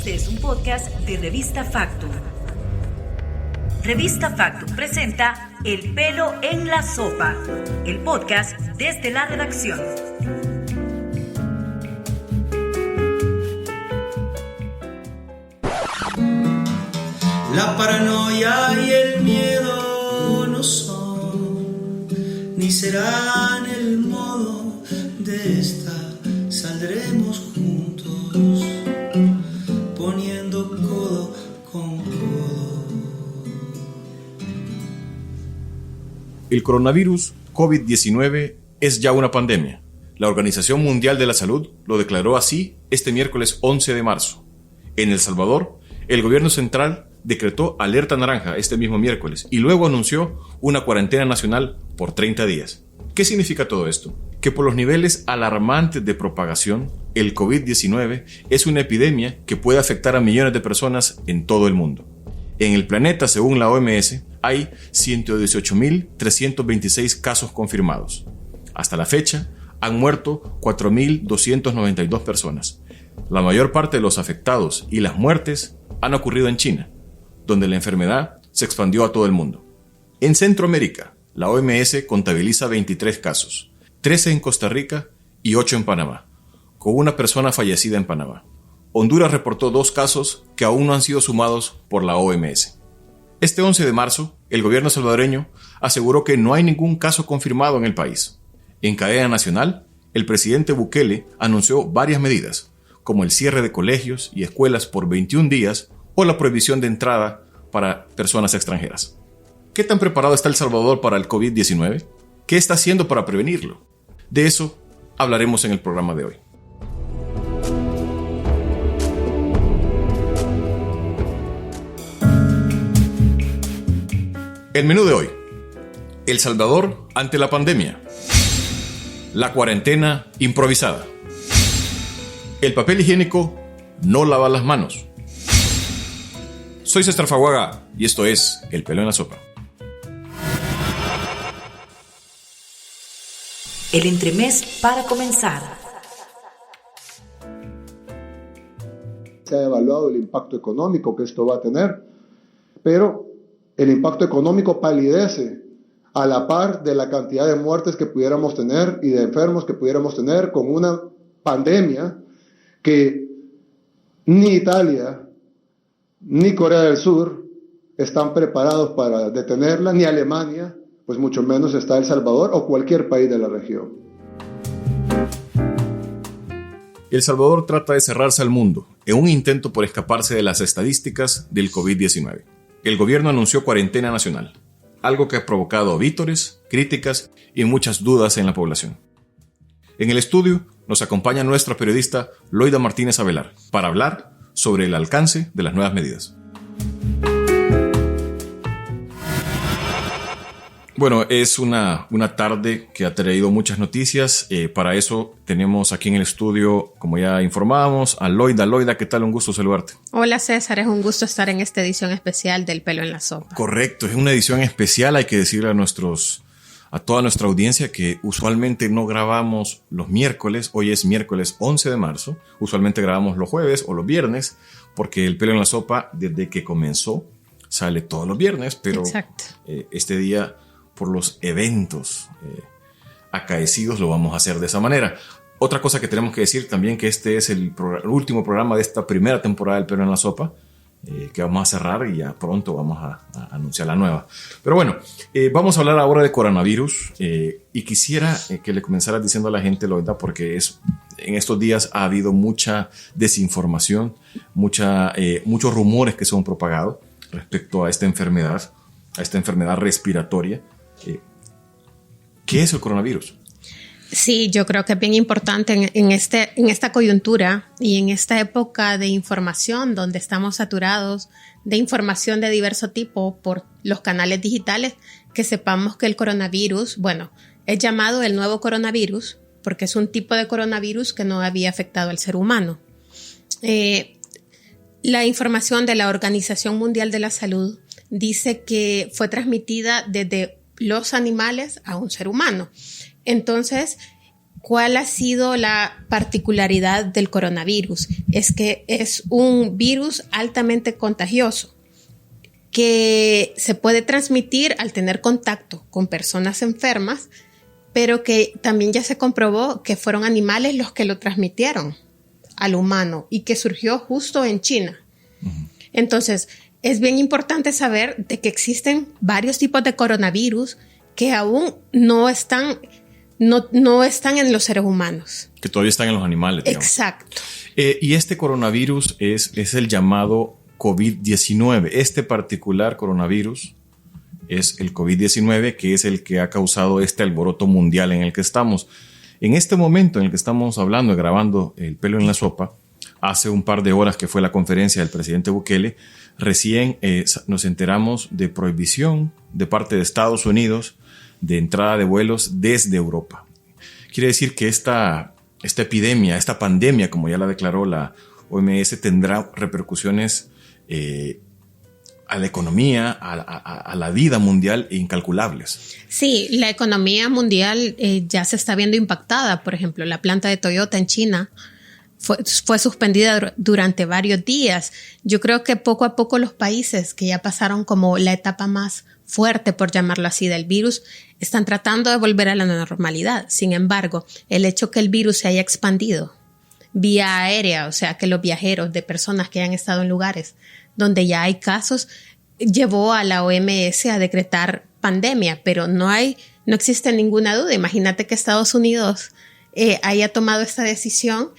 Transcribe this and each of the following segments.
Este es un podcast de Revista Factum. Revista Factum presenta El pelo en la sopa, el podcast desde la redacción. La paranoia y el miedo no son, ni serán el modo de esta. Saldremos juntos, poniendo codo con codo. El coronavirus COVID-19 es ya una pandemia. La Organización Mundial de la Salud lo declaró así este miércoles 11 de marzo. En El Salvador, el gobierno central decretó alerta naranja este mismo miércoles y luego anunció una cuarentena nacional por 30 días. ¿Qué significa todo esto? Que por los niveles alarmantes de propagación, el COVID-19 es una epidemia que puede afectar a millones de personas en todo el mundo. En el planeta, según la OMS, hay 118.326 casos confirmados. Hasta la fecha, han muerto 4.292 personas. La mayor parte de los afectados y las muertes han ocurrido en China, donde la enfermedad se expandió a todo el mundo. En Centroamérica, la OMS contabiliza 23 casos, 13 en Costa Rica y 8 en Panamá, con una persona fallecida en Panamá. Honduras reportó 2 casos que aún no han sido sumados por la OMS. Este 11 de marzo, el gobierno salvadoreño aseguró que no hay ningún caso confirmado en el país. En cadena nacional, el presidente Bukele anunció varias medidas, como el cierre de colegios y escuelas por 21 días o la prohibición de entrada para personas extranjeras. ¿Qué tan preparado está El Salvador para el COVID-19? ¿Qué está haciendo para prevenirlo? De eso hablaremos en el programa de hoy. El menú de hoy: El Salvador ante la pandemia, la cuarentena improvisada, el papel higiénico no lava las manos. Soy César Faguaga y esto es El pelo en la sopa. El entremés para comenzar. Se ha evaluado el impacto económico que esto va a tener, pero el impacto económico palidece a la par de la cantidad de muertes que pudiéramos tener y de enfermos que pudiéramos tener con una pandemia que ni Italia ni Corea del Sur están preparados para detenerla, ni Alemania, pues mucho menos está El Salvador o cualquier país de la región. El Salvador trata de cerrarse al mundo en un intento por escaparse de las estadísticas del COVID-19. El gobierno anunció cuarentena nacional, algo que ha provocado vítores, críticas y muchas dudas en la población. En el estudio nos acompaña nuestra periodista Loida Martínez Avelar para hablar sobre el alcance de las nuevas medidas. Bueno, es una tarde que ha traído muchas noticias. Para eso tenemos aquí en el estudio, como ya informábamos, a Loida. Loida, ¿qué tal? Un gusto saludarte. Hola César, es un gusto estar en esta edición especial del Pelo en la Sopa. Correcto, es una edición especial. Hay que decirle a toda nuestra audiencia que usualmente no grabamos los miércoles. Hoy es miércoles 11 de marzo. Usualmente grabamos los jueves o los viernes, porque El pelo en la sopa, desde que comenzó, sale todos los viernes. Pero este día, por los eventos acaecidos, lo vamos a hacer de esa manera. Otra cosa que tenemos que decir también, que este es el último programa de esta primera temporada del Pelo en la Sopa, que vamos a cerrar y ya pronto vamos a anunciar la nueva. Pero bueno, vamos a hablar ahora de coronavirus y quisiera que le comenzaras diciendo a la gente, Loida, porque en estos días ha habido mucha desinformación, muchos rumores que se han propagado respecto a esta enfermedad respiratoria. ¿Qué es el coronavirus? Sí, yo creo que es bien importante en esta coyuntura y en esta época de información donde estamos saturados de información de diverso tipo por los canales digitales, que sepamos que el coronavirus, bueno, es llamado el nuevo coronavirus porque es un tipo de coronavirus que no había afectado al ser humano. La información de la Organización Mundial de la Salud dice que fue transmitida desde los animales a un ser humano. Entonces, ¿cuál ha sido la particularidad del coronavirus? Es que es un virus altamente contagioso que se puede transmitir al tener contacto con personas enfermas, pero que también ya se comprobó que fueron animales los que lo transmitieron al humano y que surgió justo en China. Entonces, es bien importante saber de que existen varios tipos de coronavirus que aún no están en los seres humanos. Que todavía están en los animales, digamos. Exacto. Y este coronavirus es el llamado COVID-19. Este particular coronavirus es el COVID-19, que es el que ha causado este alboroto mundial en el que estamos. En este momento en el que estamos hablando y grabando El Pelo en la Sopa, hace un par de horas que fue la conferencia del presidente Bukele, recién nos enteramos de prohibición de parte de Estados Unidos de entrada de vuelos desde Europa. Quiere decir que esta epidemia, esta pandemia, como ya la declaró la OMS, tendrá repercusiones a la economía, a la vida mundial incalculables. Sí, la economía mundial ya se está viendo impactada. Por ejemplo, la planta de Toyota en China fue suspendida durante varios días. Yo creo que poco a poco los países que ya pasaron como la etapa más fuerte, por llamarlo así, del virus, están tratando de volver a la normalidad. Sin embargo, el hecho que el virus se haya expandido vía aérea, o sea, que los viajeros de personas que hayan estado en lugares donde ya hay casos, llevó a la OMS a decretar pandemia, pero no existe ninguna duda. Imagínate que Estados Unidos haya tomado esta decisión,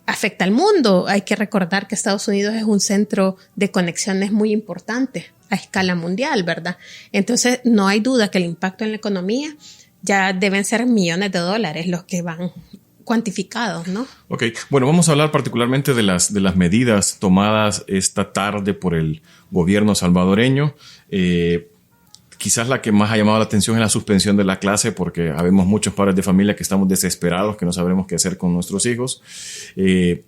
afecta al mundo. Hay que recordar que Estados Unidos es un centro de conexiones muy importante a escala mundial, ¿verdad? Entonces, no hay duda que el impacto en la economía ya deben ser millones de dólares los que van cuantificados, ¿no? Ok, bueno, vamos a hablar particularmente de las medidas tomadas esta tarde por el gobierno salvadoreño. Quizás la que más ha llamado la atención es la suspensión de la clase, porque habemos muchos padres de familia que estamos desesperados, que no sabremos qué hacer con nuestros hijos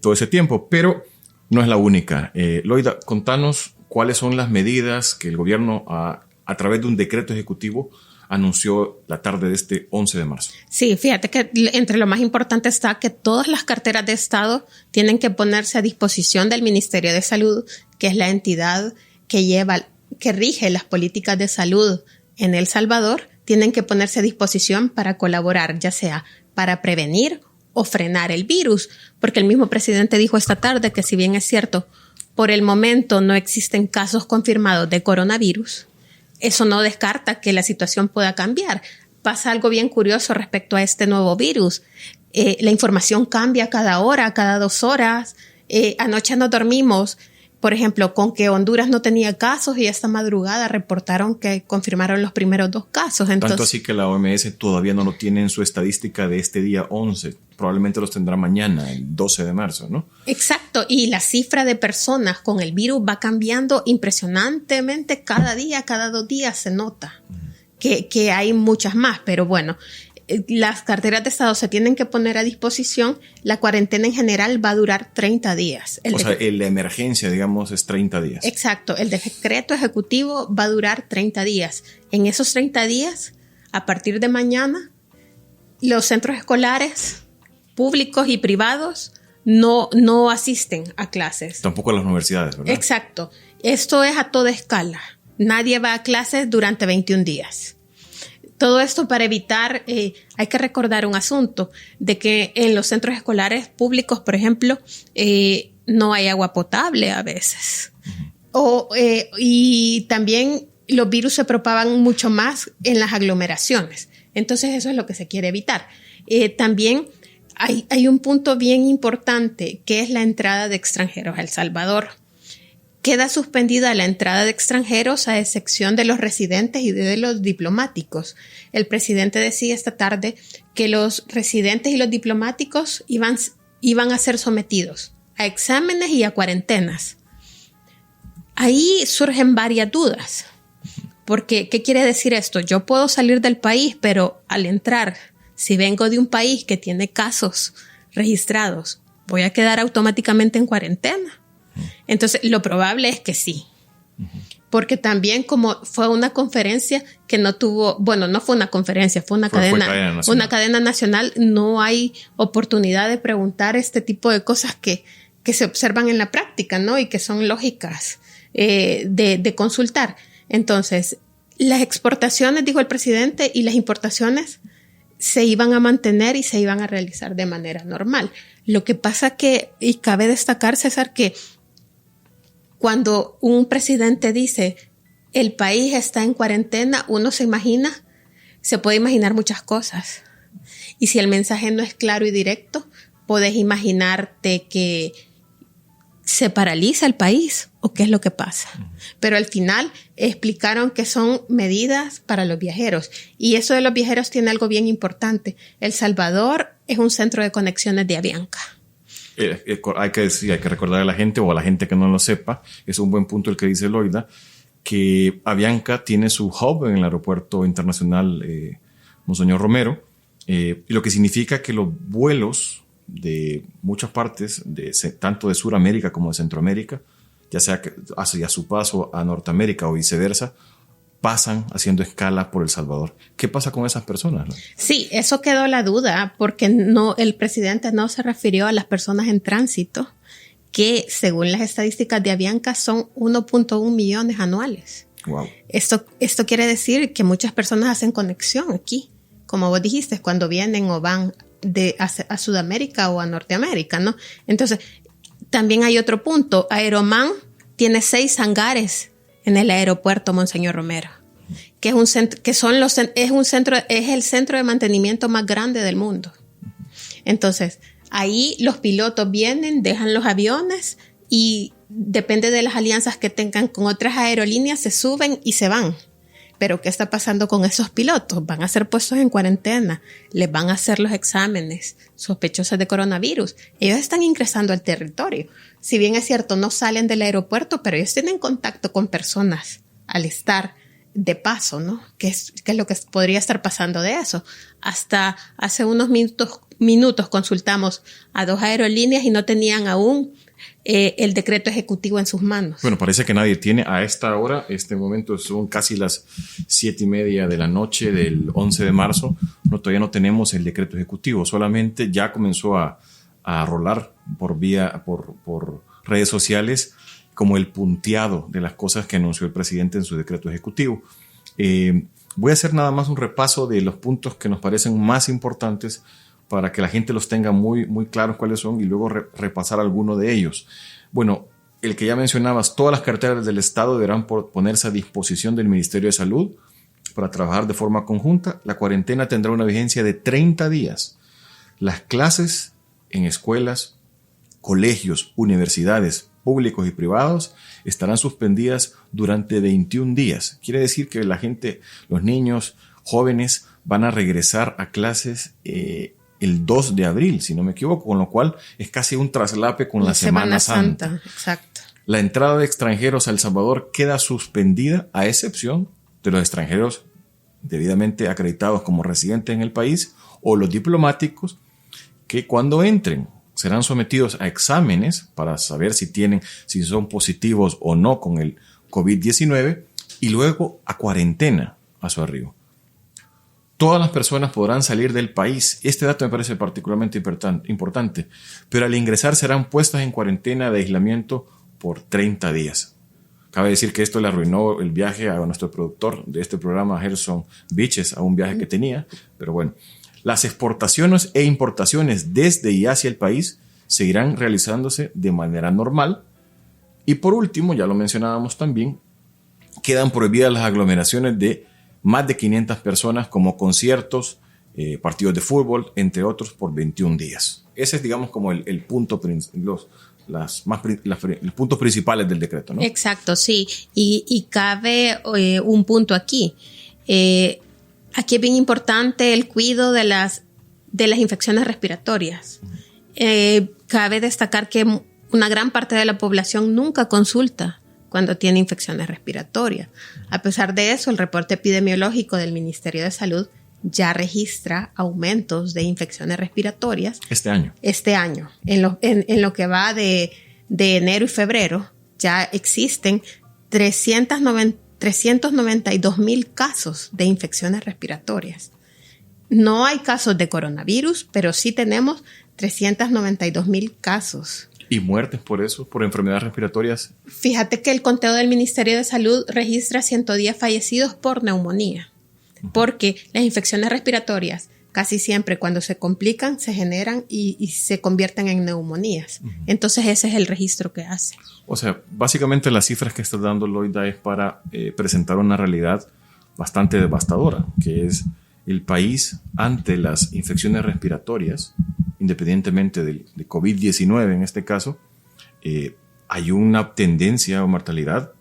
todo ese tiempo, pero no es la única. Loida, contanos cuáles son las medidas que el gobierno a través de un decreto ejecutivo anunció la tarde de este 11 de marzo. Sí, fíjate que entre lo más importante está que todas las carteras de Estado tienen que ponerse a disposición del Ministerio de Salud, que es la entidad que rige las políticas de salud en El Salvador, tienen que ponerse a disposición para colaborar, ya sea para prevenir o frenar el virus, porque el mismo presidente dijo esta tarde que, si bien es cierto, por el momento no existen casos confirmados de coronavirus, eso no descarta que la situación pueda cambiar. Pasa algo bien curioso respecto a este nuevo virus. La información cambia cada hora, cada 2 horas. Anoche no dormimos, por ejemplo, con que Honduras no tenía casos, y esta madrugada reportaron que confirmaron los primeros 2 casos. Entonces, tanto así que la OMS todavía no lo tiene en su estadística de este día 11. Probablemente los tendrá mañana, el 12 de marzo, ¿no? Exacto, y la cifra de personas con el virus va cambiando impresionantemente cada día, cada 2 días se nota que hay muchas más, pero bueno, las carteras de Estado se tienen que poner a disposición. La cuarentena en general va a durar 30 días. La emergencia, digamos, es 30 días. Exacto, el decreto ejecutivo va a durar 30 días. En esos 30 días, a partir de mañana, los centros escolares públicos y privados no asisten a clases. Tampoco a las universidades, ¿verdad? Exacto. Esto es a toda escala. Nadie va a clases durante 21 días. Todo esto para evitar, hay que recordar un asunto, de que en los centros escolares públicos, por ejemplo, no hay agua potable a veces. Y también los virus se propagan mucho más en las aglomeraciones. Entonces eso es lo que se quiere evitar. También hay un punto bien importante, que es la entrada de extranjeros a El Salvador. Queda suspendida la entrada de extranjeros a excepción de los residentes y de los diplomáticos. El presidente decía esta tarde que los residentes y los diplomáticos iban a ser sometidos a exámenes y a cuarentenas. Ahí surgen varias dudas. Porque, ¿qué quiere decir esto? Yo puedo salir del país, pero al entrar, si vengo de un país que tiene casos registrados, ¿voy a quedar automáticamente en cuarentena? Entonces, lo probable es que sí. porque también como fue una conferencia que no tuvo, bueno, no fue una conferencia, fue una cadena nacional, no hay oportunidad de preguntar este tipo de cosas que se observan en la práctica, ¿no? Y que son lógicas de consultar. Entonces, las exportaciones, dijo el presidente, y las importaciones se iban a mantener y se iban a realizar de manera normal. Lo que pasa que, y cabe destacar, César, que cuando un presidente dice el país está en cuarentena, uno se puede imaginar muchas cosas. Y si el mensaje no es claro y directo, puedes imaginarte que se paraliza el país o qué es lo que pasa. Pero al final explicaron que son medidas para los viajeros. Y eso de los viajeros tiene algo bien importante. El Salvador es un centro de conexiones de Avianca. Hay que recordar a la gente, o a la gente que no lo sepa, es un buen punto el que dice Loida, que Avianca tiene su hub en el aeropuerto internacional Monseñor Romero, y lo que significa que los vuelos de muchas partes, tanto de Sudamérica como de Centroamérica, ya sea que hacia su paso a Norteamérica o viceversa, pasan haciendo escala por El Salvador. ¿Qué pasa con esas personas, ¿no? Sí, eso quedó la duda, porque el presidente no se refirió a las personas en tránsito, que según las estadísticas de Avianca son 1.1 millones anuales. Wow. Esto quiere decir que muchas personas hacen conexión aquí, como vos dijiste, cuando vienen o van a Sudamérica o a Norteamérica, ¿no? Entonces, también hay otro punto. Aeroman tiene 6 hangares en el aeropuerto Monseñor Romero, que es el centro de mantenimiento más grande del mundo. Entonces, ahí los pilotos vienen, dejan los aviones y depende de las alianzas que tengan con otras aerolíneas, se suben y se van. Pero ¿qué está pasando con esos pilotos? Van a ser puestos en cuarentena, les van a hacer los exámenes sospechosos de coronavirus. Ellos están ingresando al territorio. Si bien es cierto, no salen del aeropuerto, pero ellos tienen contacto con personas al estar de paso, ¿no? ¿Qué es lo que podría estar pasando de eso? Hasta hace unos minutos consultamos a 2 aerolíneas y no tenían aún el decreto ejecutivo en sus manos. Bueno, parece que nadie tiene a esta hora. Este momento son casi las 7:30 de la noche del 11 de marzo. Todavía no tenemos el decreto ejecutivo. Solamente ya comenzó a rolar por redes sociales como el punteado de las cosas que anunció el presidente en su decreto ejecutivo. Voy a hacer nada más un repaso de los puntos que nos parecen más importantes para que la gente los tenga muy, muy claros cuáles son, y luego repasar alguno de ellos. Bueno, el que ya mencionabas, todas las carteras del Estado deberán ponerse a disposición del Ministerio de Salud para trabajar de forma conjunta. La cuarentena tendrá una vigencia de 30 días. Las clases en escuelas, colegios, universidades, públicos y privados estarán suspendidas durante 21 días. Quiere decir que la gente, los niños, jóvenes, van a regresar a clases el 2 de abril, si no me equivoco, con lo cual es casi un traslape con la Semana Santa. Exacto. La entrada de extranjeros a El Salvador queda suspendida, a excepción de los extranjeros debidamente acreditados como residentes en el país o los diplomáticos, que cuando entren serán sometidos a exámenes para saber si son positivos o no con el COVID-19, y luego a cuarentena a su arribo. Todas las personas podrán salir del país. Este dato me parece particularmente importante, pero al ingresar serán puestas en cuarentena de aislamiento por 30 días. Cabe decir que esto le arruinó el viaje a nuestro productor de este programa, Gerson Biches, a un viaje que tenía, pero bueno. Las exportaciones e importaciones desde y hacia el país seguirán realizándose de manera normal. Y por último, ya lo mencionábamos también, quedan prohibidas las aglomeraciones de más de 500 personas, como conciertos, partidos de fútbol, entre otros, por 21 días. Ese es, digamos, como el punto, los puntos principales del decreto, ¿no? Exacto, sí. Y cabe un punto aquí. Aquí es bien importante el cuidado de las infecciones respiratorias. Cabe destacar que una gran parte de la población nunca consulta cuando tiene infecciones respiratorias. A pesar de eso, el reporte epidemiológico del Ministerio de Salud ya registra aumentos de infecciones respiratorias. Este año. En lo que va de enero y febrero, ya existen 392,000 casos de infecciones respiratorias. No hay casos de coronavirus, pero sí tenemos 392,000 casos. ¿Y muertes por eso, por enfermedades respiratorias? Fíjate que el conteo del Ministerio de Salud registra 110 fallecidos por neumonía, porque las infecciones respiratorias casi siempre cuando se complican se generan y se convierten en neumonías. Entonces ese es el registro que hace. O sea, básicamente las cifras que está dando Loida es para presentar una realidad bastante devastadora, que es el país ante las infecciones respiratorias, independientemente de COVID-19 en este caso, hay una tendencia o mortalidad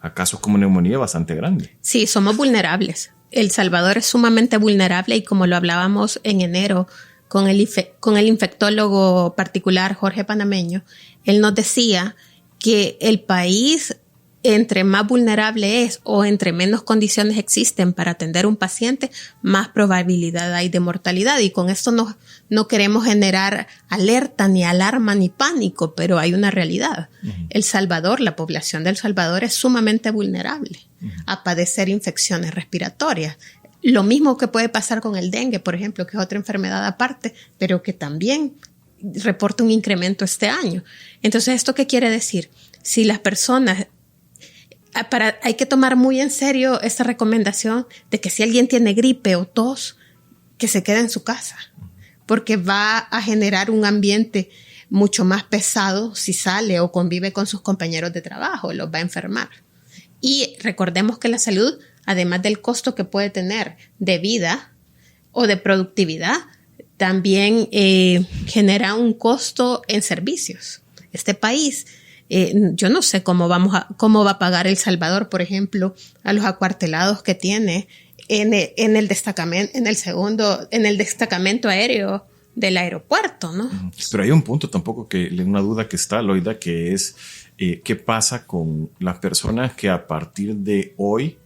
a casos como neumonía bastante grande. Sí, somos vulnerables. El Salvador es sumamente vulnerable y como lo hablábamos en enero con el infectólogo particular Jorge Panameño, él nos decía que el país entre más vulnerable es o entre menos condiciones existen para atender a un paciente, más probabilidad hay de mortalidad. Y con esto no queremos generar alerta, ni alarma, ni pánico, pero hay una realidad. El Salvador, la población del Salvador es sumamente vulnerable a padecer infecciones respiratorias. Lo mismo que puede pasar con el dengue, por ejemplo, que es otra enfermedad aparte, pero que también reporta un incremento este año. Entonces, ¿esto qué quiere decir? Si las personas... hay que tomar muy en serio esta recomendación de que si alguien tiene gripe o tos, que se quede en su casa, porque va a generar un ambiente mucho más pesado si sale o convive con sus compañeros de trabajo, los va a enfermar. Y recordemos que la salud, además del costo que puede tener de vida o de productividad, también genera un costo en servicios. Este país... yo no sé cómo va a pagar El Salvador, por ejemplo, a los acuartelados que tiene en el destacamento aéreo del aeropuerto, ¿no? Pero hay un punto tampoco una duda que está, Loida, que es qué pasa con las personas que a partir de hoy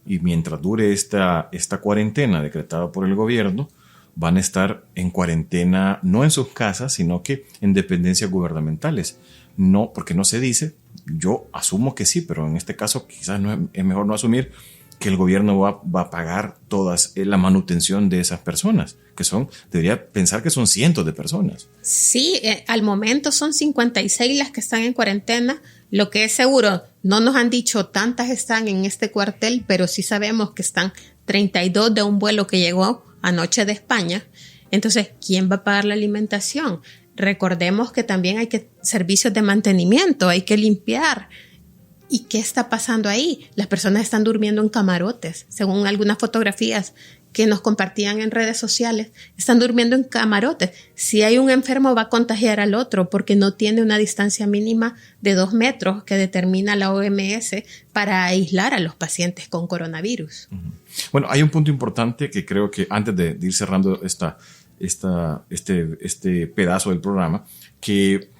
y mientras dure esta cuarentena decretada por el gobierno, van a estar en cuarentena, no en sus casas, sino que en dependencias gubernamentales. No, porque no se dice, yo asumo que sí, pero en este caso quizás es mejor no asumir que el gobierno va a pagar toda la manutención de esas personas, debería pensar que son cientos de personas. Sí, al momento son 56 las que están en cuarentena. Lo que es seguro, no nos han dicho tantas están en este cuartel, pero sí sabemos que están 32 de un vuelo que llegó anoche de España. Entonces, ¿quién va a pagar la alimentación? Recordemos que también hay servicios de mantenimiento, hay que limpiar. ¿Y qué está pasando ahí? Las personas están durmiendo en camarotes, según algunas fotografías que nos compartían en redes sociales, están durmiendo en camarotes. Si hay un enfermo va a contagiar al otro porque no tiene una distancia mínima de 2 metros que determina la OMS para aislar a los pacientes con coronavirus. Bueno, hay un punto importante que creo que antes de ir cerrando este pedazo del programa, que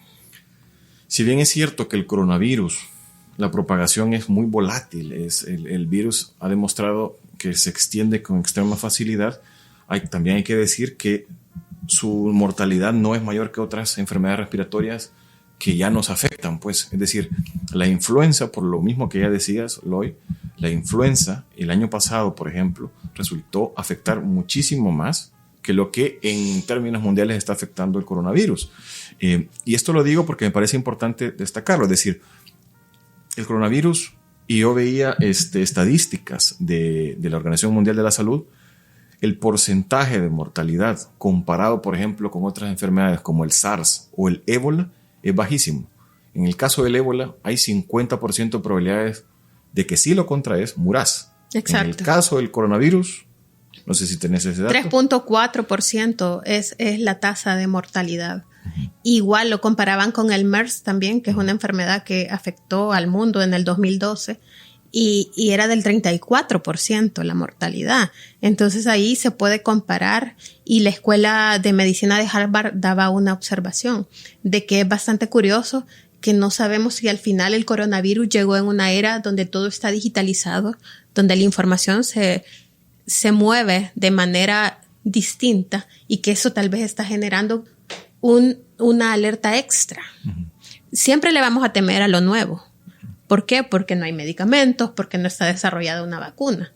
si bien es cierto que el coronavirus, la propagación es muy volátil, el virus ha demostrado que se extiende con extrema facilidad, también hay que decir que su mortalidad no es mayor que otras enfermedades respiratorias que ya nos afectan, pues. Es decir, la influenza, por lo mismo que ya decías, Loy, la influenza el año pasado, por ejemplo, resultó afectar muchísimo más que lo que en términos mundiales está afectando el coronavirus. Y esto lo digo porque me parece importante destacarlo. Es decir, el coronavirus, y yo veía estadísticas de la Organización Mundial de la Salud, el porcentaje de mortalidad comparado, por ejemplo, con otras enfermedades como el SARS o el ébola es bajísimo. En el caso del ébola hay 50% de probabilidades de que si lo contraes, murás. Exacto. En el caso del coronavirus, no sé si tenés ese dato. 3.4% es la tasa de mortalidad. Igual lo comparaban con el MERS también, que es una enfermedad que afectó al mundo en el 2012 y era del 34% la mortalidad. Entonces ahí se puede comparar y la Escuela de Medicina de Harvard daba una observación de que es bastante curioso que no sabemos si al final el coronavirus llegó en una era donde todo está digitalizado, donde la información se mueve de manera distinta y que eso tal vez está generando una alerta extra. Siempre le vamos a temer a lo nuevo, ¿Por qué? Porque no hay medicamentos, porque no está desarrollada una vacuna.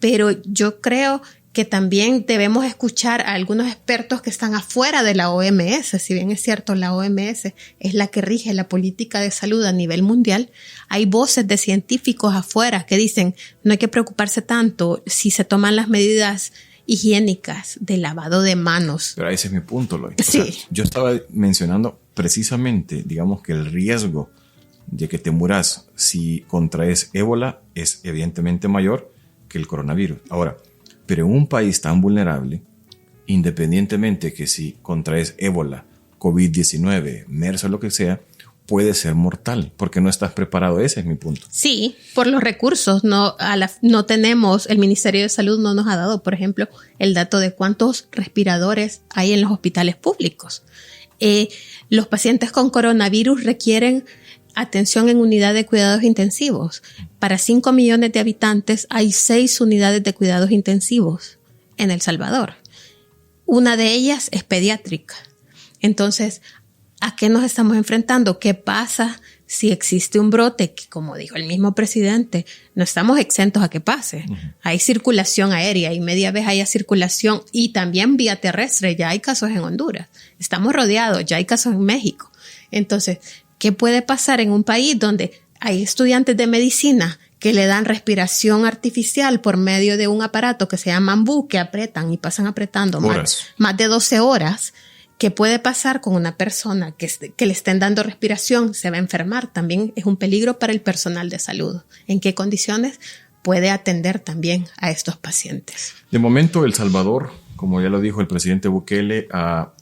Pero yo creo que también debemos escuchar a algunos expertos que están afuera de la OMS. Si bien es cierto, la OMS es la que rige la política de salud a nivel mundial, hay voces de científicos afuera que dicen no hay que preocuparse tanto si se toman las medidas higiénicas de lavado de manos. Pero ese es mi punto, Loy. Sí. O sea, yo estaba mencionando precisamente, digamos, que el riesgo de que te muras si contraes ébola es evidentemente mayor que el coronavirus. Ahora, pero en un país tan vulnerable, independientemente que si contraes ébola, COVID-19, MERS o lo que sea, puede ser mortal, porque no estás preparado. Ese es mi punto. Sí, por los recursos. No tenemos, el Ministerio de Salud no nos ha dado, por ejemplo, el dato de cuántos respiradores hay en los hospitales públicos. Los pacientes con coronavirus requieren atención en unidad de cuidados intensivos. Para 5 millones de habitantes hay 6 unidades de cuidados intensivos en El Salvador. Una de ellas es pediátrica. Entonces, ¿a qué nos estamos enfrentando? ¿Qué pasa si existe un brote? Que, como dijo el mismo presidente, no estamos exentos a que pase. Hay circulación aérea y media vez haya circulación y también vía terrestre. Ya hay casos en Honduras. Estamos rodeados, ya hay casos en México. Entonces, ¿qué puede pasar en un país donde hay estudiantes de medicina que le dan respiración artificial por medio de un aparato que se llama AMBU, que apretan y pasan apretando más de 12 horas? ¿Qué puede pasar con una persona que le estén dando respiración? Se va a enfermar. También es un peligro para el personal de salud. ¿En qué condiciones puede atender también a estos pacientes? De momento, El Salvador, como ya lo dijo el presidente Bukele, va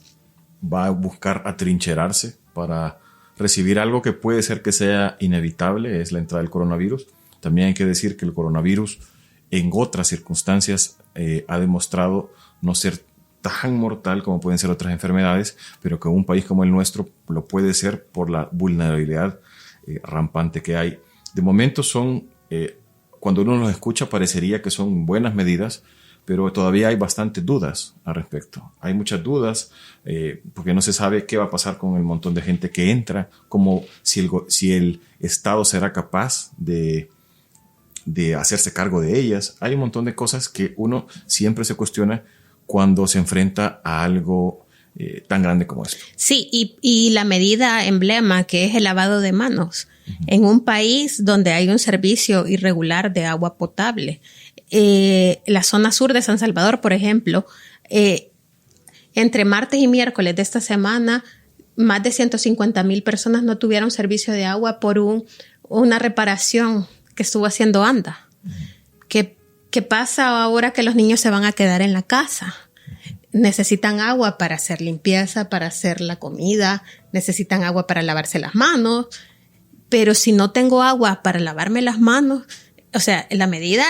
a buscar atrincherarse para recibir algo que puede ser que sea inevitable, es la entrada del coronavirus. También hay que decir que el coronavirus en otras circunstancias ha demostrado no ser tan mortal como pueden ser otras enfermedades, pero que un país como el nuestro lo puede ser por la vulnerabilidad rampante que hay. De momento cuando uno los escucha parecería que son buenas medidas, pero todavía hay bastantes dudas al respecto. Hay muchas dudas porque no se sabe qué va a pasar con el montón de gente que entra, como si el Estado será capaz de hacerse cargo de ellas. Hay un montón de cosas que uno siempre se cuestiona cuando se enfrenta a algo tan grande como esto. Sí, y la medida emblema que es el lavado de manos. En un país donde hay un servicio irregular de agua potable. La zona sur de San Salvador, por ejemplo, entre martes y miércoles de esta semana, más de 150,000 personas no tuvieron servicio de agua por una reparación que estuvo haciendo ANDA. ¿Qué pasa ahora que los niños se van a quedar en la casa? Necesitan agua para hacer limpieza, para hacer la comida, necesitan agua para lavarse las manos, pero si no tengo agua para lavarme las manos, o sea, la medida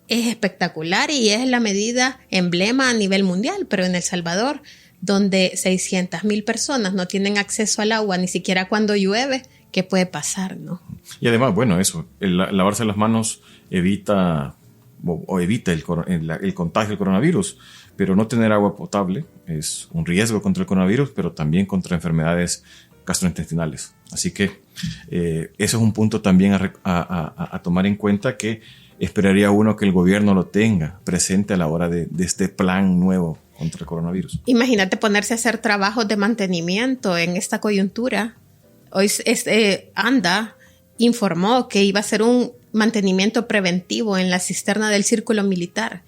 es espectacular y es la medida emblema a nivel mundial, pero en El Salvador, donde 600,000 personas no tienen acceso al agua ni siquiera cuando llueve, ¿qué puede pasar, no? Y además, bueno, el lavarse las manos evita el contagio del coronavirus, pero no tener agua potable es un riesgo contra el coronavirus, pero también contra enfermedades gastrointestinales. Así que eso es un punto también a tomar en cuenta, que esperaría uno que el gobierno lo tenga presente a la hora de este plan nuevo contra el coronavirus. Imagínate ponerse a hacer trabajos de mantenimiento en esta coyuntura. Hoy ANDA informó que iba a hacer un mantenimiento preventivo en la cisterna del Círculo Militar.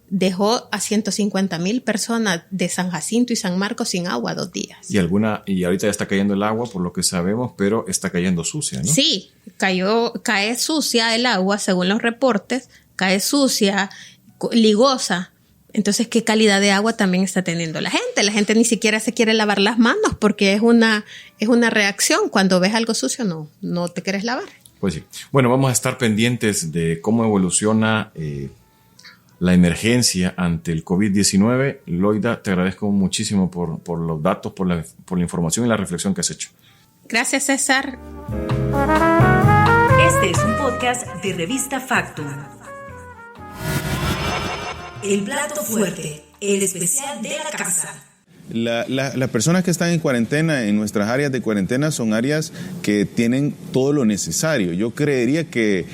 Dejó a 150,000 personas de San Jacinto y San Marcos sin agua 2 días. Y ahorita ya está cayendo el agua, por lo que sabemos, pero está cayendo sucia, ¿no? Sí, cae sucia el agua, según los reportes, cae sucia, ligosa. Entonces, ¿qué calidad de agua también está teniendo la gente? La gente ni siquiera se quiere lavar las manos porque es una reacción. Cuando ves algo sucio, no te quieres lavar. Pues sí. Bueno, vamos a estar pendientes de cómo evoluciona la emergencia ante el COVID-19. Loida, te agradezco muchísimo por los datos, por la información y la reflexión que has hecho. Gracias, César. Este es un podcast de Revista Factum. El plato fuerte, el especial de la casa. Las personas que están en cuarentena, en nuestras áreas de cuarentena, son áreas que tienen todo lo necesario. Yo creería que,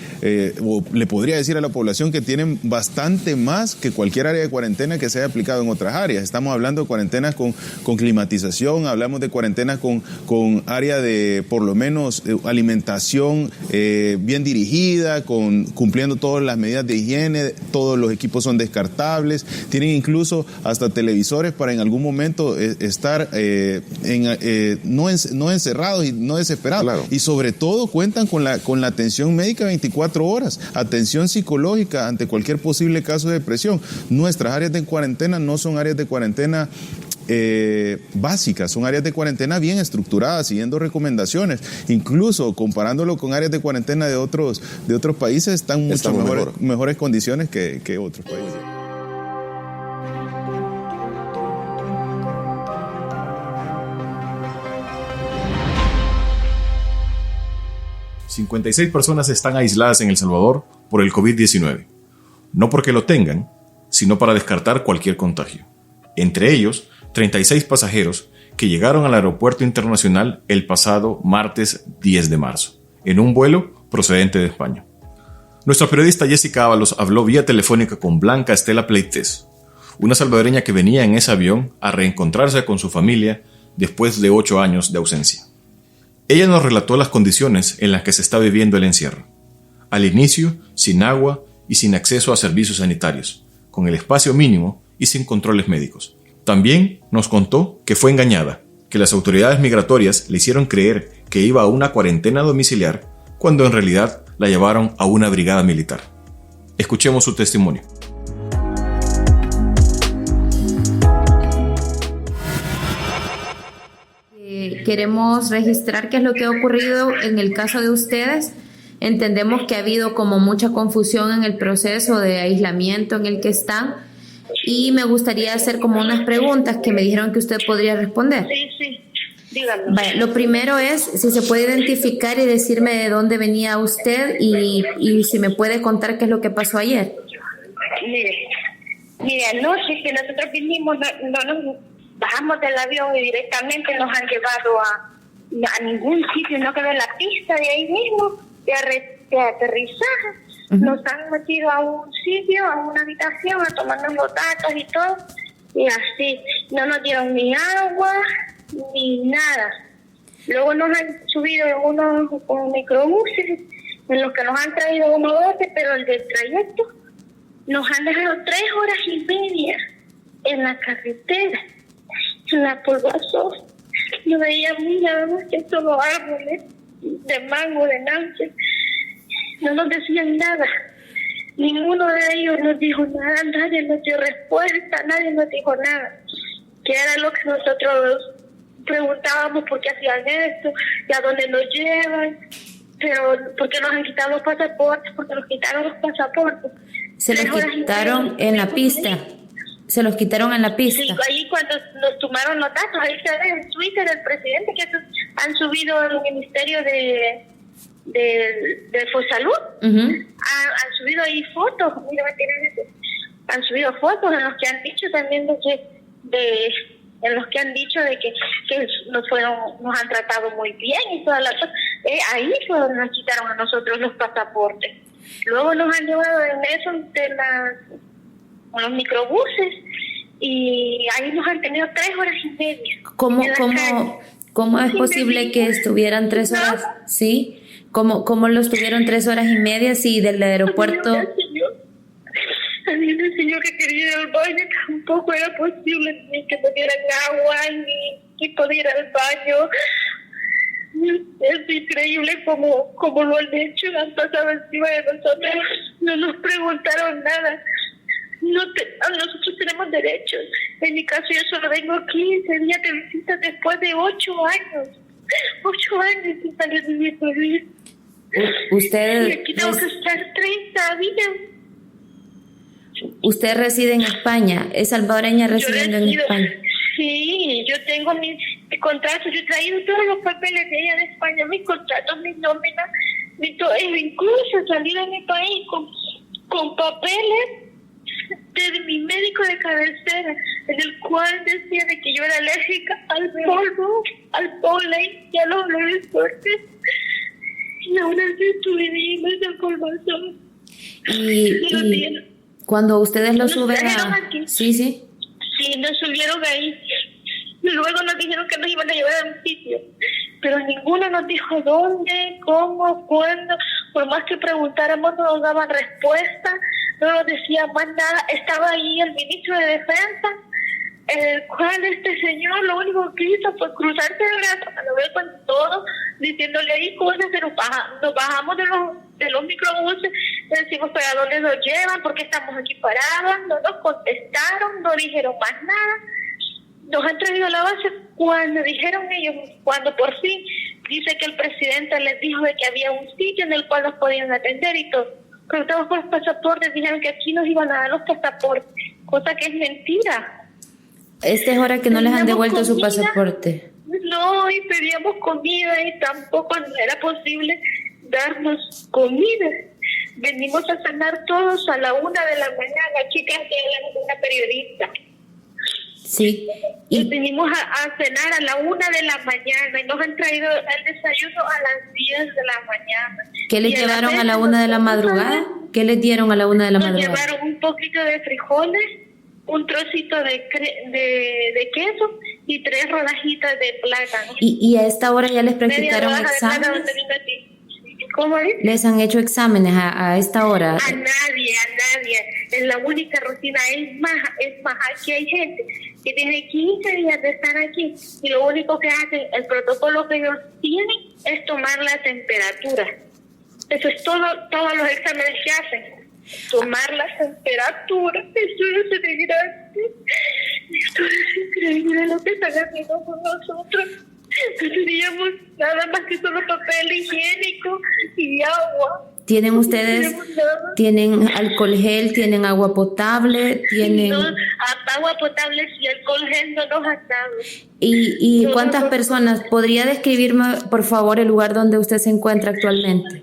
o le podría decir a la población que tienen bastante más que cualquier área de cuarentena que se haya aplicado en otras áreas. Estamos hablando de cuarentenas con climatización, hablamos de cuarentenas con área de, por lo menos, alimentación bien dirigida, cumpliendo todas las medidas de higiene, todos los equipos son descartables, tienen incluso hasta televisores para en algún momento estar no encerrados y no desesperados. Claro. Y sobre todo cuentan con la atención médica 24 horas, atención psicológica ante cualquier posible caso de depresión. Nuestras áreas de cuarentena no son áreas de cuarentena básicas, son áreas de cuarentena bien estructuradas, siguiendo recomendaciones. Incluso comparándolo con áreas de cuarentena de otros países, están mucho mejores condiciones que otros países. 56 personas están aisladas en El Salvador por el COVID-19, no porque lo tengan, sino para descartar cualquier contagio. Entre ellos, 36 pasajeros que llegaron al aeropuerto internacional el pasado martes 10 de marzo, en un vuelo procedente de España. Nuestra periodista Jessica Ábalos habló vía telefónica con Blanca Estela Pleites, una salvadoreña que venía en ese avión a reencontrarse con su familia después de 8 años de ausencia. Ella nos relató las condiciones en las que se está viviendo el encierro. Al inicio, sin agua y sin acceso a servicios sanitarios, con el espacio mínimo y sin controles médicos. También nos contó que fue engañada, que las autoridades migratorias le hicieron creer que iba a una cuarentena domiciliar, cuando en realidad la llevaron a una brigada militar. Escuchemos su testimonio. Queremos registrar qué es lo que ha ocurrido en el caso de ustedes. Entendemos que ha habido como mucha confusión en el proceso de aislamiento en el que están y me gustaría hacer como unas preguntas que me dijeron que usted podría responder. Sí, dígame. Vale, lo primero es si se puede identificar y decirme de dónde venía usted y si me puede contar qué es lo que pasó ayer. Mire, anoche que nosotros vinimos, no nos bajamos del avión y directamente nos han llevado a ningún sitio, no quedó en la pista de ahí mismo, de aterrizaje. Nos han metido a un sitio, a una habitación, a tomarnos los datos y todo, y así, no nos dieron ni agua, ni nada. Luego nos han subido en unos microbuses, en los que nos han traído unos botes, pero el del trayecto nos han dejado 3 horas y media en la carretera, en la polvazón. No veíamos nada más que solo árboles de mango, de náuseas. No nos decían nada. Ninguno de ellos nos dijo nada, nadie nos dio respuesta, nadie nos dijo nada. Que era lo que nosotros preguntábamos, por qué hacían esto, y a dónde nos llevan, pero por qué nos han quitado los pasaportes, porque nos quitaron los pasaportes. Se los quitaron en la pista. Se los quitaron en la pista. Sí, ahí cuando nos tomaron los datos, ahí se ve en Twitter el presidente que han subido al Ministerio de Salud. Han subido ahí fotos, mira, han subido fotos en los que han dicho también en los que han dicho de que nos han tratado muy bien y todas las cosas. Ahí fue donde nos quitaron a nosotros los pasaportes. Luego nos han llevado en esos con los microbuses y ahí nos han tenido 3 horas y media. ¿Cómo es posible que estuvieran 3 horas? ¿Sí? ¿Cómo lo estuvieron 3 horas y media si del aeropuerto? A mí me enseñó que quería ir al baño, tampoco era posible ni que me dieran agua ni poder ir al baño. Es increíble como lo han hecho, han pasado encima de nosotros, no nos preguntaron nada. Nosotros tenemos derechos. En mi caso yo solo vengo 15 días de visita después de 8 años. 8 años sin salir de mi país. Usted... Y aquí tengo que estar 30 días. ¿Usted reside en España? ¿Es salvadoreña residiendo en España? Sí, yo tengo mi contrato, yo he traído todos los papeles de ella de España, mis contratos, mis nóminas, incluso salí de mi país con papeles de mi médico de cabecera, en el cual decía de que yo era alérgica al polvo, al polen y a los olores fuertes. Y ahora estuvimos en colmazón. Y cuando ustedes lo suben a... Aquí. Sí. Sí, nos subieron ahí. Y luego nos dijeron que nos iban a llevar a un sitio. Pero ninguno nos dijo dónde, cómo, cuándo. Por más que preguntáramos, no nos daban respuesta. No nos decían más nada. Estaba ahí el ministro de Defensa, el cual este señor lo único que hizo fue cruzarse de brazos a lo ver con todo, diciéndole ahí cosas, nos bajamos de los microbuses, le decimos, ¿pero a dónde nos llevan? ¿Por qué estamos aquí parados? No nos contestaron, no dijeron más nada. Nos han traído a la base cuando dijeron ellos, cuando por fin dice que el presidente les dijo de que había un sitio en el cual nos podían atender y todo. Preguntamos por los pasaportes, dijeron que aquí nos iban a dar los pasaportes, cosa que es mentira. Esta es hora que no les han devuelto su pasaporte. No, y pedíamos comida y tampoco era posible darnos comida. Venimos a cenar todos a la 1 de la mañana, chicas, que es una periodista. Sí. Y venimos a cenar a la 1 de la mañana y nos han traído el desayuno a las 10 de la mañana. ¿Qué les llevaron a la 1 de la madrugada? ¿Qué les dieron a la 1 de la madrugada? Nos llevaron un poquito de frijoles, un trocito de queso y 3 rodajitas de plátano. ¿Y a esta hora ya les practicaron exámenes? ¿Cómo es? ¿Les han hecho exámenes a esta hora? A nadie. Es la única rutina. Es más, aquí hay gente que tiene 15 días de estar aquí y lo único que hacen, el protocolo que ellos tienen es tomar la temperatura. Eso es todos los exámenes que hacen. Tomar la temperatura. Eso es increíble. Esto es increíble lo que están haciendo con nosotros. No teníamos nada más que solo papel higiénico y agua. ¿Tienen ustedes, tienen alcohol gel, tienen agua potable, tienen...? No, agua potable y alcohol gel no nos han dado. ¿Y cuántas personas? ¿Podría describirme, por favor, el lugar donde usted se encuentra actualmente?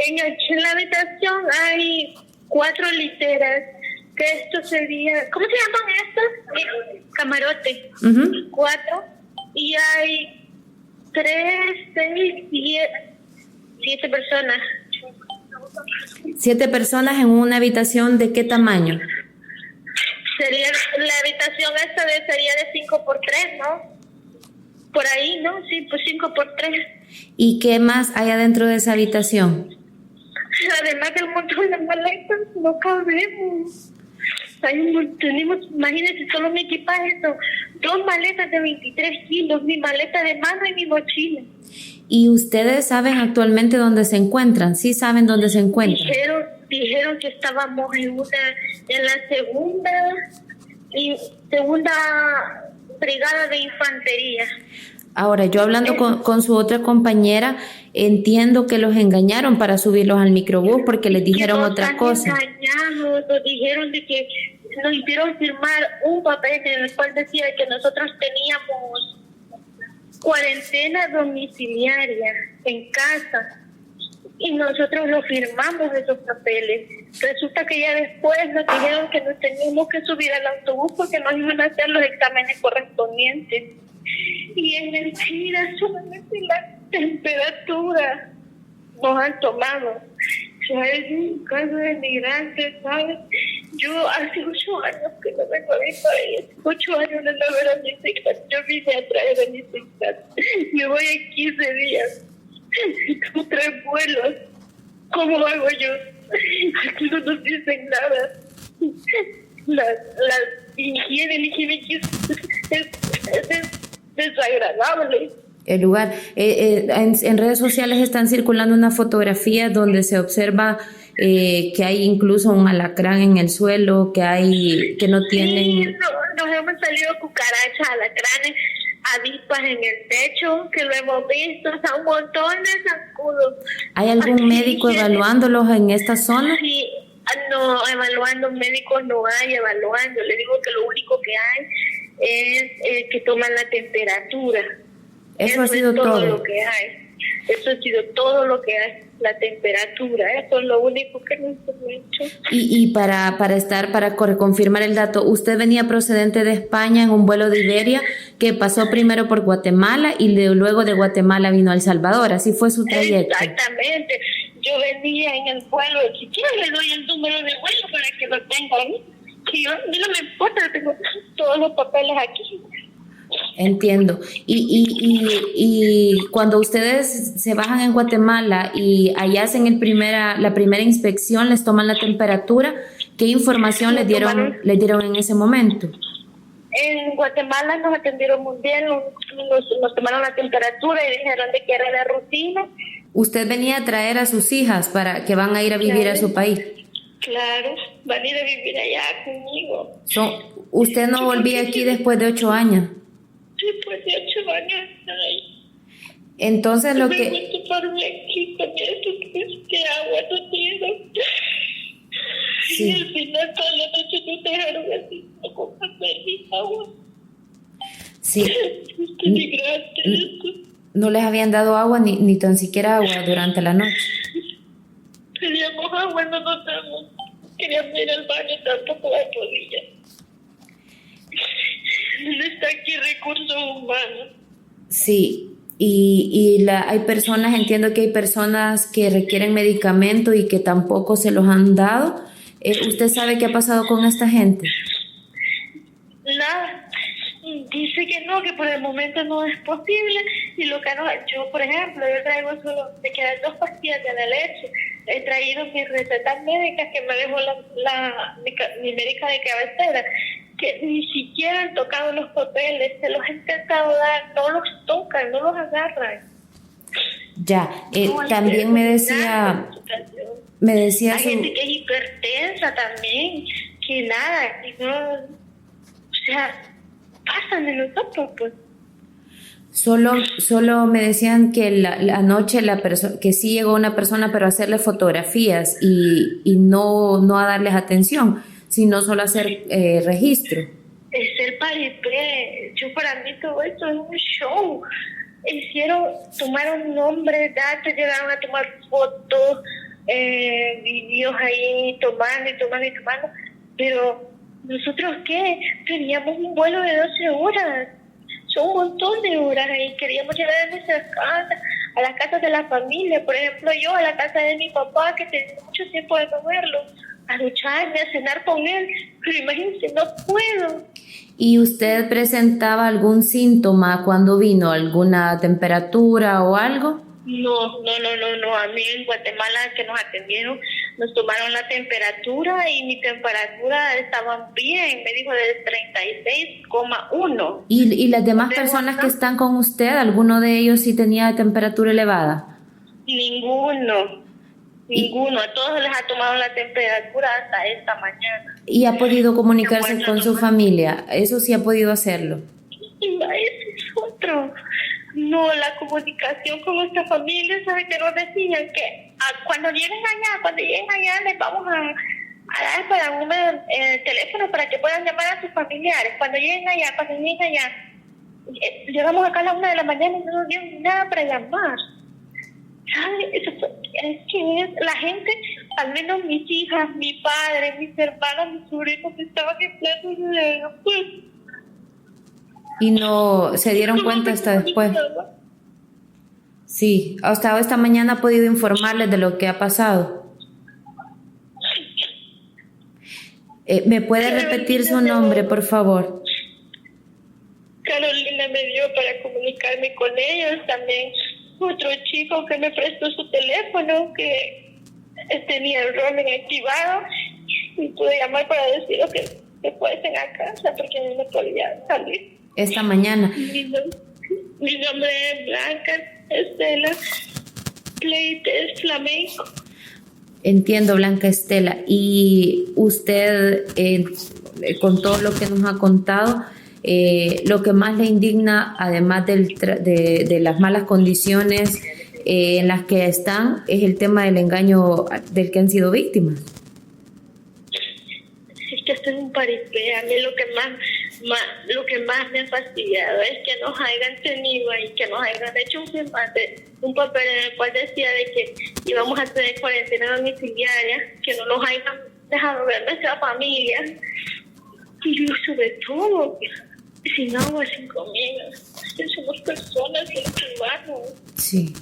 En la habitación hay 4 literas, que esto sería... ¿Cómo se llaman estas? Camarote. 4. Y hay 3, 6, 7 personas. 7 personas en una habitación, ¿de qué tamaño? Sería la habitación esta sería de 5x3, ¿no? Por ahí, ¿no? Sí, pues 5x3. ¿Y qué más hay adentro de esa habitación? Además del montón de maletas, no cabemos. Tenemos, imagínense, solo mi equipaje son 2 maletas de 23 kilos, mi maleta de mano y mi mochila. ¿Y ustedes saben actualmente dónde se encuentran? ¿Sí saben dónde se encuentran? Dijeron que estábamos en la segunda brigada de infantería. Ahora, yo hablando con su otra compañera, entiendo que los engañaron para subirlos al microbús porque les dijeron otra cosa. Nos dijeron de que nos hicieron firmar un papel en el cual decía que nosotros teníamos cuarentena domiciliaria en casa y nosotros lo firmamos esos papeles. Resulta que ya después nos dijeron que nos teníamos que subir al autobús porque nos iban a hacer los exámenes correspondientes. Y es mentira, solamente la temperatura nos han tomado. O sea, es un caso de migrantes, ¿sabes? Yo hace 8 años que no vengo a mi país, 8 años de no ver a mis hijas. Yo vine a traer a mis hijas. Me voy en 15 días. Con 3 vuelos. ¿Cómo hago yo? Aquí no nos dicen nada. La higiene es desagradable. El lugar. En redes sociales están circulando una fotografía donde se observa que hay incluso un alacrán en el suelo, que no tienen... Sí, nos hemos salido cucarachas, alacranes, avispas en el techo, que lo hemos visto, o sea, un montón de zancudos. ¿Hay algún médico evaluándolos en esta zona? Sí, no, evaluando, médicos no hay, evaluando. Le digo que lo único que hay es que toman la temperatura. Eso ha sido todo lo que hay. Eso ha sido todo lo que es la temperatura. Eso es lo único que nos hemos hecho. Y para confirmar el dato, usted venía procedente de España en un vuelo de Iberia que pasó primero por Guatemala y luego de Guatemala vino a El Salvador. Así fue su trayecto. Exactamente. Yo venía en el vuelo. Si quieren le doy el número de vuelo para que lo tenga ahí. Si yo no me importa, tengo todos los papeles aquí. Entiendo. Y cuando ustedes se bajan en Guatemala y allá hacen la primera inspección, les toman la temperatura, ¿qué información les dieron en ese momento? En Guatemala nos atendieron muy bien, nos tomaron la temperatura y dijeron de que era la rutina. ¿Usted venía a traer a sus hijas para que van a ir a vivir a su país? Claro, van a ir a vivir allá conmigo. ¿Usted no volvía aquí después de 8 años? Después de 8 años. Ay. Entonces lo que... Me gusta pararme aquí con esto, que agua no tengo. Sí. Y al final toda la noche nos dejaron así, con papel y agua. Sí. Es peligrante esto. No les habían dado agua ni tan siquiera agua durante la noche. Pedíamos agua, no nos damos. Queríamos ir al baño, tampoco la podía. No está aquí recursos humanos. Sí, hay personas, entiendo que hay personas que requieren medicamento y que tampoco se los han dado. ¿Usted sabe qué ha pasado con esta gente? Nada. Dice que no, que por el momento no es posible. Y lo que no, yo, por ejemplo, yo traigo solo, me quedan 2 pastillas de la leche. He traído mis recetas médicas que me dejó mi médica de cabecera, que ni siquiera han tocado los papeles, se los he intentado dar, no los tocan, no los agarran. Ya, también me decía hay gente que es hipertensa también, que nada, que no, o sea, pasan de nosotros, pues. Solo me decían que anoche que sí llegó una persona, pero a hacerle fotografías y no a darles atención, sino solo hacer registro. Es el paripé. Yo, para mí todo esto es un show. Tomaron nombres, datos, llegaron a tomar fotos, videos ahí, tomando, pero ¿nosotros qué? Teníamos un vuelo de 12 horas. Son un montón de horas ahí. Queríamos llegar a nuestras casas, a las casas de la familia. Por ejemplo, yo a la casa de mi papá, que tenía mucho tiempo de no verlo, a ducharme, a cenar con él. Pero imagínense, no puedo. ¿Y usted presentaba algún síntoma cuando vino? ¿Alguna temperatura o algo? No. A mí en Guatemala, que nos atendieron, nos tomaron la temperatura y mi temperatura estaba bien. Me dijo de 36,1. ¿Y las demás personas que están con usted, alguno de ellos sí tenía temperatura elevada? Ninguno. A todos les ha tomado la temperatura hasta esta mañana. ¿Y ha podido comunicarse con su familia? Eso sí ha podido hacerlo. Y ese es otro. No, la comunicación con nuestra familia, ¿sabe que nos decían? Que cuando lleguen allá les vamos a dar para un teléfono para que puedan llamar a sus familiares. Cuando lleguen allá, llegamos acá a las 1 de la mañana y no nos dieron nada para llamar. ¿Sabe? Es que la gente, al menos mis hijas, mi padre, mis hermanas, mis sobrinos, estaban en pleno de pues. Y no se dieron cuenta hasta después. Sí, hasta esta mañana ha podido informarles de lo que ha pasado. ¿Me puede repetir su nombre, por favor? Carolina me dio para comunicarme con ellos. También otro chico que me prestó su teléfono, que tenía el roaming activado, y pude llamar para decirles que se fuesen a casa porque no podía salir. Esta mañana. Mi nombre es Blanca Estela Pleites Flamenco. Entiendo, Blanca Estela. Y usted, con todo lo que nos ha contado, lo que más le indigna, además de las malas condiciones en las que están, es el tema del engaño del que han sido víctimas. Es que esto es un paripé. A mí lo que más Lo que más me ha fastidiado es que nos hayan tenido ahí, que nos hayan hecho un papel en el cual decía de que íbamos a tener cuarentena domiciliaria, que no nos hayan dejado ver nuestra familia, y sobre todo sin agua, sin comida. Somos personas, seres humanos. Sí,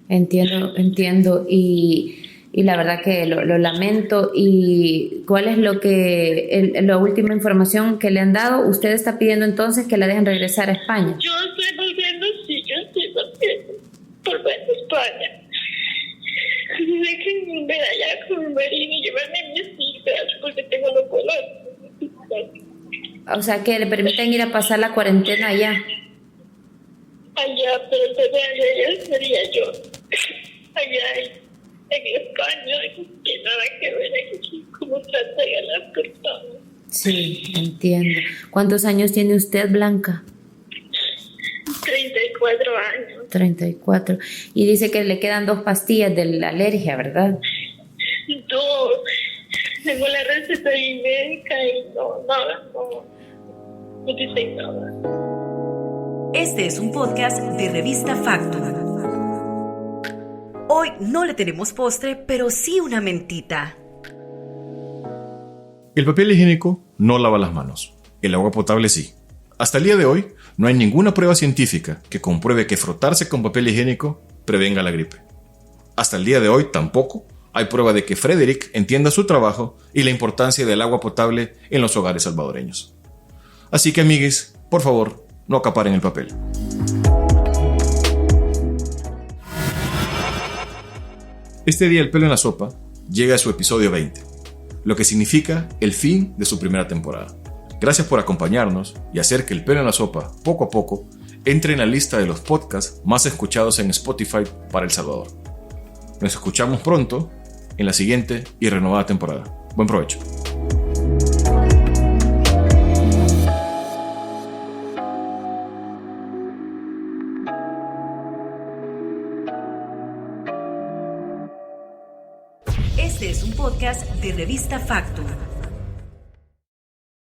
entiendo y la verdad que lo lamento. ¿Y cuál es la última información que le han dado? Usted está pidiendo entonces que la dejen regresar a España. Yo estoy volviendo volver a España. Déjenme ver allá con mi marido y llevarme a mis hijas porque tengo los colores. O sea, que le permiten ir a pasar la cuarentena allá. Allá, pero el bebé allá sería yo. Allá en España, que nada que ver aquí, cómo tratan a las personas. Sí, entiendo. ¿Cuántos años tiene usted, Blanca? 34 años. 34. Y dice que le quedan 2 pastillas de la alergia, ¿verdad? 2. Tengo la receta médica y no dicen nada. Este es un podcast de Revista Factum. Hoy no le tenemos postre, pero sí una mentita. El papel higiénico no lava las manos. El agua potable sí. Hasta el día de hoy, no hay ninguna prueba científica que compruebe que frotarse con papel higiénico prevenga la gripe. Hasta el día de hoy tampoco hay prueba de que Frederick entienda su trabajo y la importancia del agua potable en los hogares salvadoreños. Así que, amigues, por favor, no acaparen el papel. Este día El Pelo en la Sopa llega a su episodio 20, lo que significa el fin de su primera temporada. Gracias por acompañarnos y hacer que El Pelo en la Sopa, poco a poco, entre en la lista de los podcasts más escuchados en Spotify para El Salvador. Nos escuchamos pronto en la siguiente y renovada temporada. Buen provecho. Este es un podcast de Revista Factum.